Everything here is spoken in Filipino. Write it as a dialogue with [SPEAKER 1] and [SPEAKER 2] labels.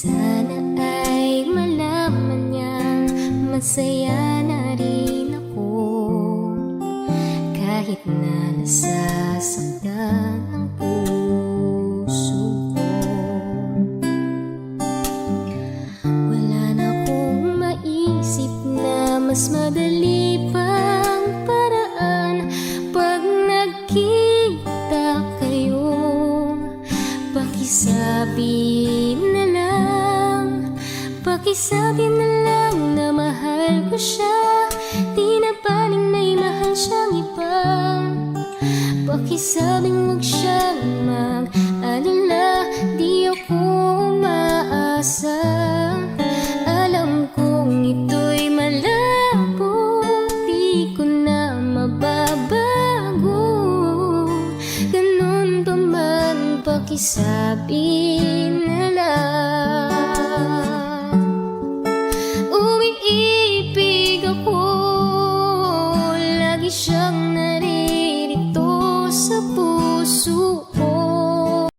[SPEAKER 1] Sana ay malaman niyang masaya na rin ako, kahit na nasasaktan ang puso ko. Wala na akong maisip na mas madali pang paraan pag nagkita kayo. Pakisabi na lang, pakisabi na lang na mahal ko siya, di na paling may mahal siyang iba. Pakisabing huwag siyang mag-alala, di ako umaasa. Alam kong ito'y malabo, di ko na mababago. Ganun pa man, pakisabi na lang. Umiibig ako, lagi siyang